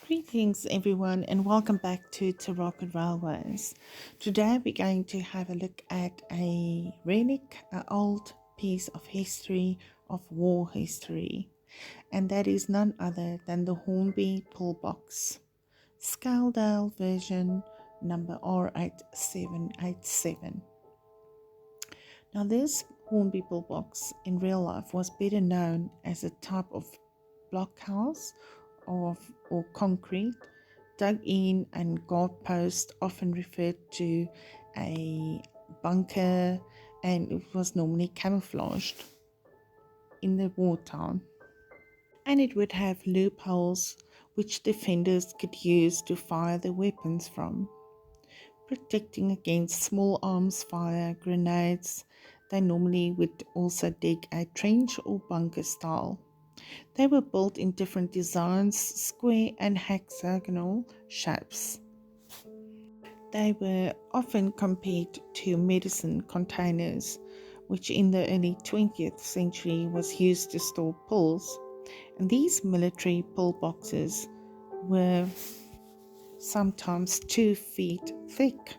Greetings everyone and welcome back to Rocket Railways. Today we're going to have a look at a relic, an old piece of history, of war history, and that is none other than the Hornby pillbox, Scaledale version number R8787. Now this Hornby pillbox in real life was better known as a type of blockhouse or concrete dug in and guard post, often referred to a bunker, and it was normally camouflaged in the wartime. And it would have loopholes which defenders could use to fire their weapons from, protecting against small arms fire, grenades. They normally would also dig a trench or bunker style. They were built in different designs, square and hexagonal shapes. They were often compared to medicine containers, which in the early 20th century was used to store pills. And these military pillboxes were sometimes 2 feet thick,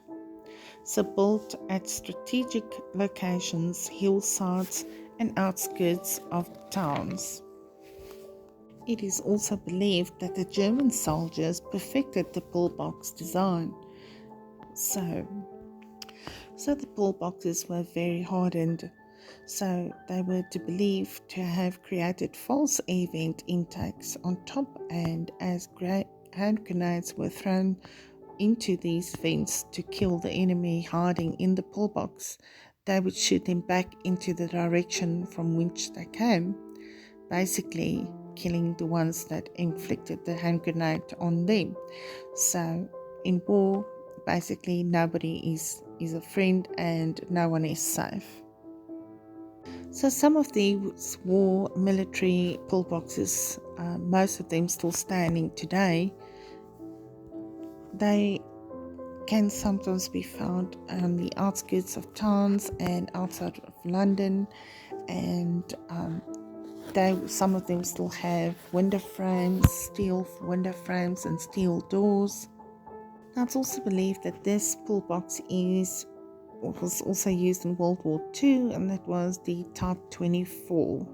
so built at strategic locations, hillsides, and outskirts of towns. It is also believed that the German soldiers perfected the pillbox design. So the pillboxes were very hardened. So they were believed to have created false air vent intakes on top, and as hand grenades were thrown into these vents to kill the enemy hiding in the pillbox, they would shoot them back into the direction from which they came, basically killing the ones that inflicted the hand grenade on them. So in war, basically nobody is a friend and no one is safe. So some of these war military pillboxes, most of them still standing today, they can sometimes be found on the outskirts of towns and outside of London, and some of them still have window frames, steel window frames and steel doors. Now it's also believed that this pillbox was also used in World War II, and that was the Type 24.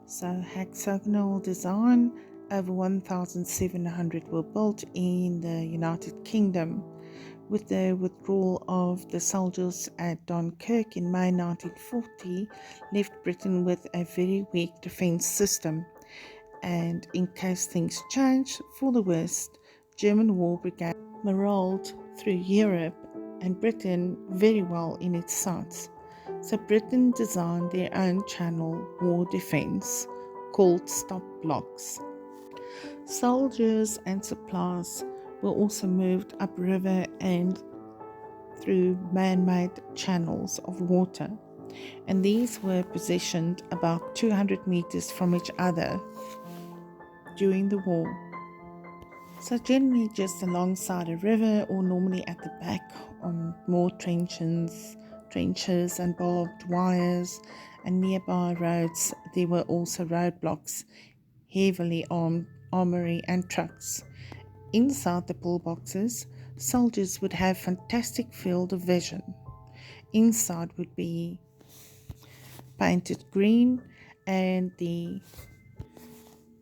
So hexagonal design, over 1,700 were built in the United Kingdom. With the withdrawal of the soldiers at Dunkirk in May 1940, left Britain with a very weak defence system. And in case things changed for the worst, German war brigade marauded through Europe and Britain very well in its sights. So Britain designed their own channel war defence called stop blocks. Soldiers and supplies were also moved upriver and through man-made channels of water, and these were positioned about 200 meters from each other during the war. So generally just alongside a river, or normally at the back on more trenches and barbed wires, and nearby roads there were also roadblocks, heavily armed armory and trucks. Inside the pillboxes, soldiers would have fantastic field of vision. Inside would be painted green, and the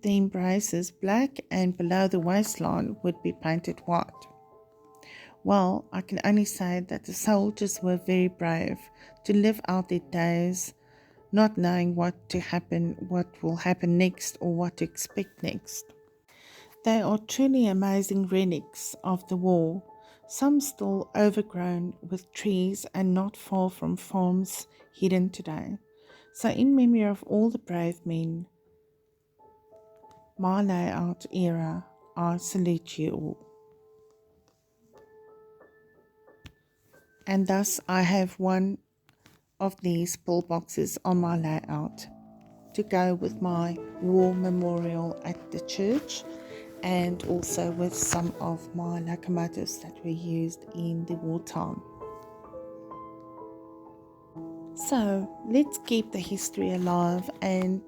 embraces black, and below the waistline would be painted white. Well, I can only say that the soldiers were very brave to live out their days not knowing what will happen next, or what to expect next. They are truly amazing relics of the war, some still overgrown with trees and not far from farms hidden today. So in memory of all the brave men, my layout era, I salute you all. And thus I have one of these pillboxes on my layout to go with my war memorial at the church, and also with some of my locomotives that were used in the wartime. So let's keep the history alive, and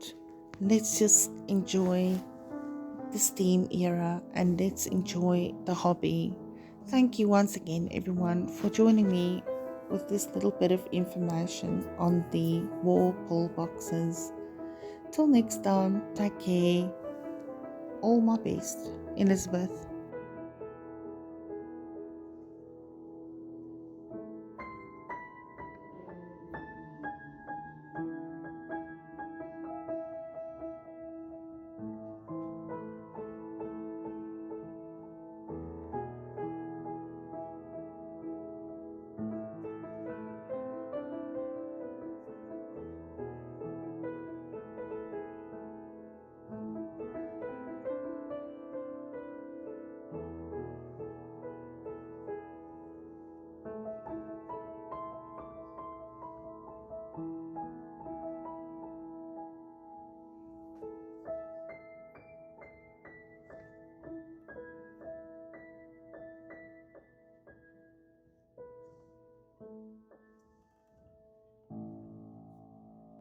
let's just enjoy the steam era and let's enjoy the hobby. Thank you once again, everyone, for joining me with this little bit of information on the wall pull boxes. Till next time, take care. All my best, Elizabeth.